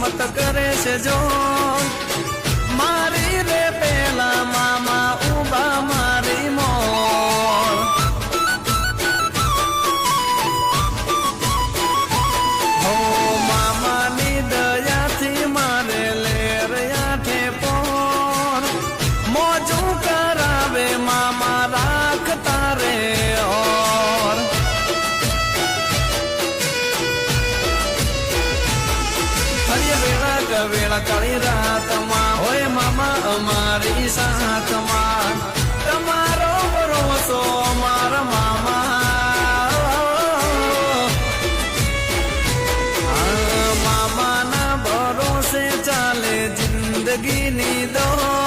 રમત કરે છે જો મારી રે પેલા મામા ઉભા મારી મોર હો મામાની દયાથી મારે લેર આઠે પોર મોજું કરાવે મામા રાખતા રે ઓર વેળા કાળી રાતમાં હોય મામા અમારી સાથમાં તમારો ભરોસો મારા મામા મામાના ભરોસે ચાલે જિંદગીની દોડ